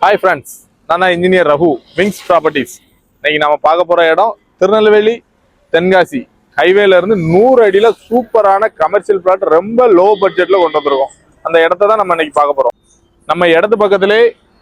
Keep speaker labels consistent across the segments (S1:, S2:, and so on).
S1: Hi friends, நான் தான் engineer Raghu, wings properties. இன்னைக்கு நம்ம பார்க்க போகிற இடம் திருநெல்வேலி தென்காசி ஹைவேல இருந்து 100 அடியில் சூப்பரான கமர்ஷியல் பிளாட் ரொம்ப லோ பட்ஜெட்டில் கொண்டு வந்திருக்கோம். அந்த இடத்த தான் நம்ம இன்னைக்கு பார்க்க போகிறோம். நம்ம இடத்து பக்கத்திலே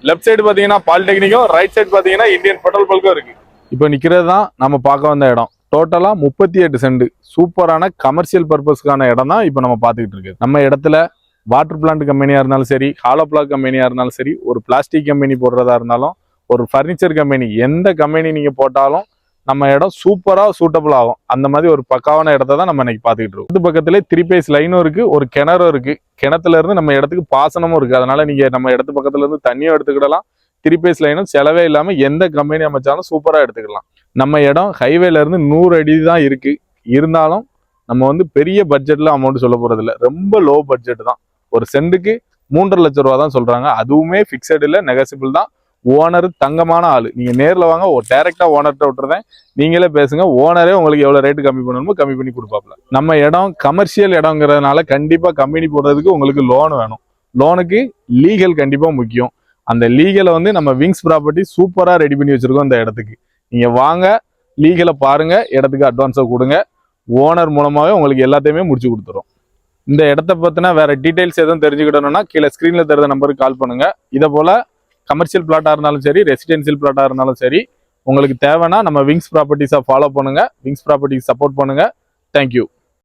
S1: லெஃப்ட் சைடு பார்த்தீங்கன்னா பாலிடெக்னிக்கும், ரைட் சைடு பார்த்தீங்கன்னா இந்தியன் பெட்ரோல் பல்க்கும் இருக்குது. இப்போ நிற்கிறது தான் நம்ம பார்க்க வந்த இடம். டோட்டலாக 38 சென்ட் சூப்பரான கமர்ஷியல் பர்பஸ்க்கான இடம் தான் இப்போ நம்ம பார்த்துக்கிட்டு இருக்கு. நம்ம இடத்துல வாட்டர் பிளான்ட் கம்பெனியாக இருந்தாலும் சரி, ஹாலோ பிளாக் கம்பெனியாக இருந்தாலும் சரி, ஒரு பிளாஸ்டிக் கம்பெனி போடுறதா இருந்தாலும், ஒரு ஃபர்னிச்சர் கம்பெனி, எந்த கம்பெனி நீங்கள் போட்டாலும் நம்ம இடம் சூப்பராக சூட்டபிள் ஆகும். அந்த மாதிரி ஒரு பக்காவான இடத்த தான் நம்ம இன்னைக்கு பார்த்துக்கிட்டு இருக்கோம். இது பக்கத்திலே 3 பேஸ் லைனும் இருக்குது, ஒரு கிணறும் இருக்குது. கிணத்துல இருந்து நம்ம இடத்துக்கு பாசனமும் இருக்குது. அதனால நீங்கள் நம்ம இடத்து பக்கத்துல இருந்து தண்ணியும் எடுத்துக்கிடலாம். 3 பேஸ் லைனும் செலவே இல்லாமல் எந்த கம்பெனி அமைச்சாலும் சூப்பராக எடுத்துக்கலாம். நம்ம இடம் ஹைவேல இருந்து 100 அடி தான் இருக்குது. இருந்தாலும் நம்ம பெரிய பட்ஜெட்டில் அமௌண்ட் சொல்ல போகிறதில்ல, ரொம்ப லோ பட்ஜெட் தான். ஒரு சென்ட்டுக்கு 3.5 லட்சம் ரூபா தான் சொல்றாங்க. அதுவுமே பிக்சட் இல்லை, நெகசிபிள் தான். ஓனர் தங்கமான ஆளு. நீங்க நேரில் வாங்க, டைரக்டா ஓனர்கிட்ட விட்டுறேன், நீங்களே பேசுங்க. ஓனரே உங்களுக்கு எவ்வளவு ரேட்டு கம்மி பண்ணணுமோ கம்மி பண்ணி கொடுப்பாப்ல. நம்ம இடம் கமர்ஷியல் இடங்கிறதுனால கண்டிப்பா கம்பெனி போடுறதுக்கு உங்களுக்கு லோன் வேணும். லோனுக்கு லீகல் கண்டிப்பா முக்கியம். அந்த லீகலை நம்ம விங்ஸ் ப்ராப்பர்ட்டி சூப்பரா ரெடி பண்ணி வச்சிருக்கோம். இந்த இடத்துக்கு நீங்க வாங்க, லீகலை பாருங்க, இடத்துக்கு அட்வான்ஸை கொடுங்க. ஓனர் மூலமாவே உங்களுக்கு எல்லாத்தையுமே முடிச்சு கொடுத்துரும். இந்த இடத்த பத்தினா வேற டீடைல்ஸ் எதுவும் தெரிஞ்சுக்கிட்டோம்னா கீழே ஸ்கிரீன்ல தெரிந்த நம்பருக்கு கால் பண்ணுங்க. இதை போல கமர்ஷியல் பிளாட்டா இருந்தாலும் சரி, ரெசிடென்சியல் பிளாட்டா இருந்தாலும் சரி, உங்களுக்கு தேவைன்னா நம்ம விங்ஸ் ப்ராப்பர்ட்டிஸை ஃபாலோ பண்ணுங்க. விங்ஸ் ப்ராப்பர்ட்டிஸ் சப்போர்ட் பண்ணுங்க. தேங்க்யூ.